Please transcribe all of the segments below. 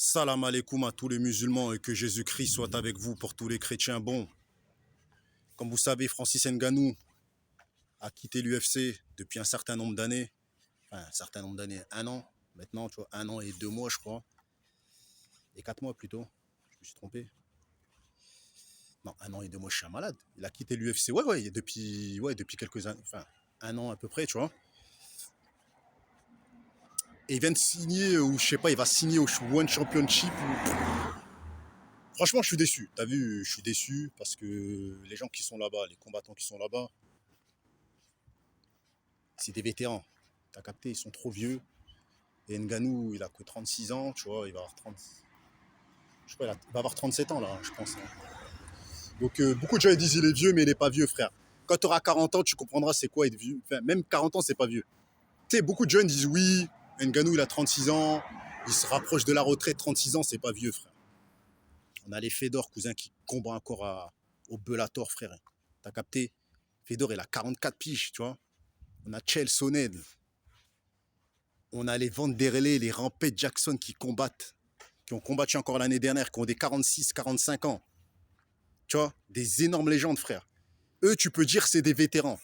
Salam alaikum à tous les musulmans et que Jésus-Christ soit avec vous pour tous les chrétiens. Bon, comme vous savez, Francis Ngannou a quitté l'UFC depuis un certain nombre d'années. Enfin, un certain nombre d'années, un an maintenant, tu vois, un an et 2 mois, je crois. Et 4 mois plutôt. Je me suis trompé. Non, un an et 2 mois, je suis un malade. Il a quitté l'UFC, depuis quelques années, enfin, un an à peu près, tu vois. Et il vient de signer, ou je sais pas, il va signer au One Championship. Franchement, je suis déçu. T'as vu, je suis déçu parce que les gens qui sont là-bas, les combattants qui sont là-bas, c'est des vétérans. T'as capté, ils sont trop vieux. Et Ngannou, il a que 36 ans, tu vois, il va avoir 30. Je crois il va avoir 37 ans là, je pense. Donc beaucoup de gens ils disent il est vieux, mais il n'est pas vieux, frère. Quand tu auras 40 ans, tu comprendras c'est quoi être vieux. Enfin, même 40 ans, c'est pas vieux. Tu sais, beaucoup de jeunes disent oui, Ngannou, il a 36 ans, il se rapproche de la retraite, 36 ans, c'est pas vieux, frère. On a les Fedor, cousin, qui combat encore au Bellator, frère. T'as capté? Fedor, il a 44 piges, tu vois. On a Chael Sonnen. On a les Vanderlei, les Rampage Jackson qui combattent, qui ont combattu encore l'année dernière, qui ont des 46, 45 ans. Tu vois, des énormes légendes, frère. Eux, tu peux dire c'est des vétérans.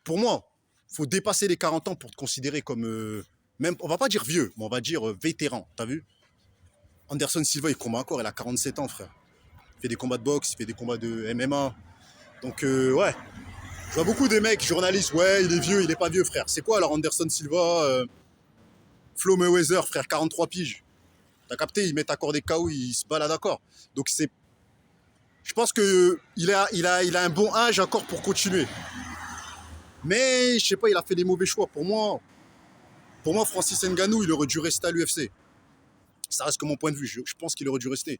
Pour moi, il faut dépasser les 40 ans pour te considérer comme... même, on va pas dire vieux, mais on va dire vétéran. T'as vu? Anderson Silva, il combat encore, il a 47 ans, frère. Il fait des combats de boxe, il fait des combats de MMA. Donc, ouais. Je vois beaucoup des mecs, journalistes, ouais, il est vieux, il est pas vieux, frère. C'est quoi alors Anderson Silva, Flo Mayweather, frère, 43 piges. T'as capté, ils mettent à corps des KO, ils se baladent d'accord. Donc c'est, je pense que il a un bon âge encore pour continuer. Mais je sais pas, il a fait des mauvais choix. Pour moi, Francis Ngannou, il aurait dû rester à l'UFC. Ça reste que mon point de vue. Je pense qu'il aurait dû rester.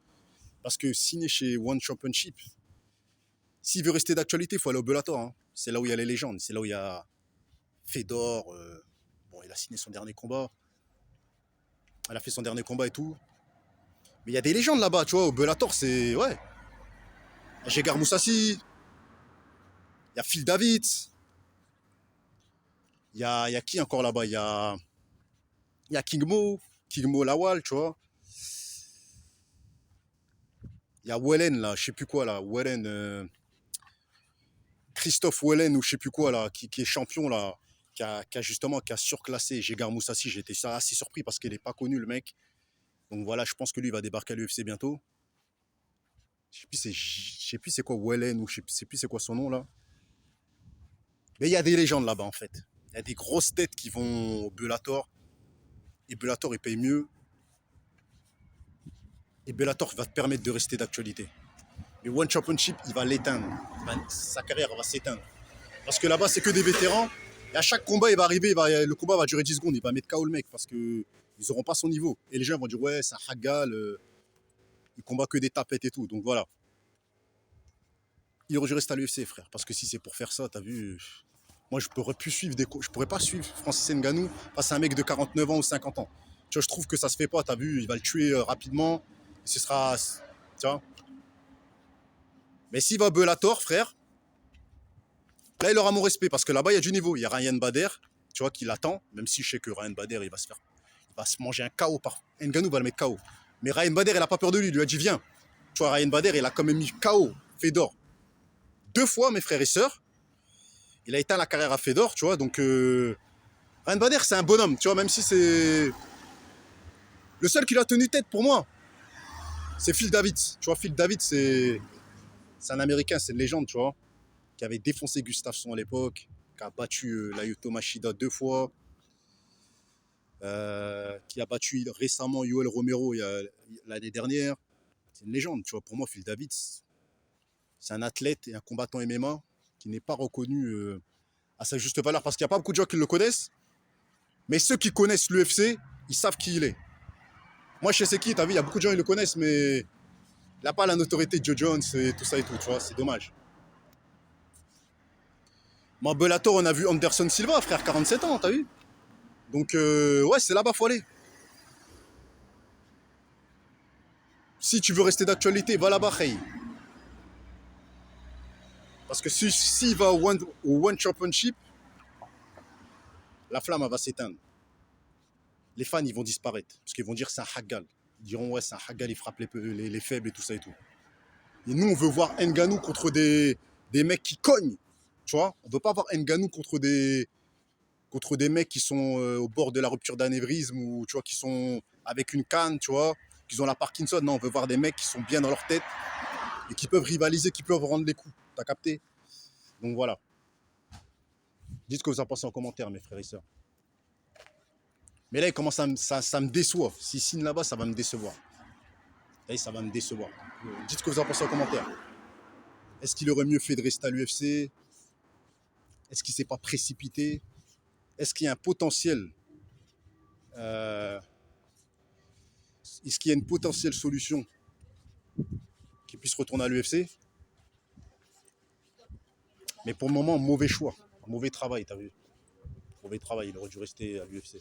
Parce que signé chez One Championship, s'il veut rester d'actualité, il faut aller au Bellator. Hein. C'est là où il y a les légendes. C'est là où il y a Fedor. Bon, il a signé son dernier combat. Elle a fait son dernier combat et tout. Mais il y a des légendes là-bas, tu vois. Au Bellator, c'est. Ouais. Il y a Gegard Moussassi. Il y a Phil Davids. Il y a qui encore là-bas? Il y a King Mo Lawal, tu vois. Il y a Wellen, là, je sais plus quoi, là. Wellen, Christophe Wellen, ou je sais plus quoi, là, qui est champion, là. Qui a surclassé Gegard Moussassi. J'étais assez surpris parce qu'il n'est pas connu, le mec. Donc voilà, je pense que lui, il va débarquer à l'UFC bientôt. Je sais plus c'est quoi Wellen, ou je sais plus c'est quoi son nom, là. Mais il y a des légendes là-bas, en fait. Il y a des grosses têtes qui vont au Bellator. Et Bellator, il paye mieux. Et Bellator va te permettre de rester d'actualité. Mais One Championship, il va l'éteindre. Sa carrière va s'éteindre. Parce que là-bas, c'est que des vétérans. Et à chaque combat, il va arriver, le combat va durer 10 secondes. Il va mettre KO le mec parce qu'ils n'auront pas son niveau. Et les gens vont dire, ouais, c'est un hagal. Il combat que des tapettes et tout. Donc voilà. Il aurait dû rester à l'UFC, frère. Parce que si c'est pour faire ça, t'as vu. Moi, je pourrais pas suivre Francis Ngannou face à un mec de 49 ans ou 50 ans. Tu vois, je trouve que ça se fait pas, t'as vu, il va le tuer rapidement. Ce sera. Tu vois. Mais s'il va à Bellator, frère, là, il aura mon respect parce que là-bas, il y a du niveau. Il y a Ryan Bader, tu vois, qui l'attend, même si je sais que Ryan Bader, il va se manger un KO par. Ngannou va le mettre KO. Mais Ryan Bader, il n'a pas peur de lui. Il lui a dit, viens. Tu vois, Ryan Bader, il a quand même mis KO Fedor 2 fois, mes frères et sœurs. Il a éteint la carrière à Fedor, tu vois. Donc, Ryan Bader, c'est un bonhomme, tu vois, même si c'est. Le seul qui l'a tenu tête pour moi, c'est Phil Davids. Tu vois, Phil Davids, c'est un Américain, c'est une légende, tu vois, qui avait défoncé Gustafsson à l'époque, qui a battu Lyoto Machida 2 fois, qui a battu récemment Yoel Romero l'année dernière. C'est une légende, tu vois. Pour moi, Phil Davids, c'est un athlète et un combattant MMA qui n'est pas reconnu à sa juste valeur parce qu'il n'y a pas beaucoup de gens qui le connaissent. Mais ceux qui connaissent l'UFC, ils savent qui il est. Moi, je sais c'est qui, t'as vu, il y a beaucoup de gens qui le connaissent, mais il n'a pas la notoriété de Joe Jones et tout ça et tout, tu vois, c'est dommage. Mais en Bellator, on a vu Anderson Silva, frère, 47 ans, t'as vu. Donc, ouais, c'est là-bas, faut aller. Si tu veux rester d'actualité, va là-bas, hey. Parce que s'il va au One Championship, la flamme, elle va s'éteindre. les fans, ils vont disparaître. Parce qu'ils vont dire c'est un Haggal. Ils diront, ouais, c'est un Haggal, il frappe les faibles et tout ça et tout. Et nous, on veut voir Ngannou contre des mecs qui cognent. Tu vois, on ne veut pas voir Ngannou contre des mecs qui sont au bord de la rupture d'anévrisme ou tu vois, qui sont avec une canne, tu vois, qui ont la Parkinson. Non, on veut voir des mecs qui sont bien dans leur tête et qui peuvent rivaliser, qui peuvent rendre les coups. T'as capté? Donc voilà. Dites ce que vous en pensez en commentaire, mes frères et sœurs. Mais là, il commence ça me déçoit. S'il signe là-bas, ça va me décevoir. Là, ça va me décevoir. Dites ce que vous en pensez en commentaire. Est-ce qu'il aurait mieux fait de rester à l'UFC? Est-ce qu'il ne s'est pas précipité? Est-ce qu'il y a un potentiel Est-ce qu'il y a une potentielle solution qui puisse retourner à l'UFC? Mais pour le moment, mauvais choix. Mauvais travail, t'as vu? Mauvais travail, il aurait dû rester à l'UFC.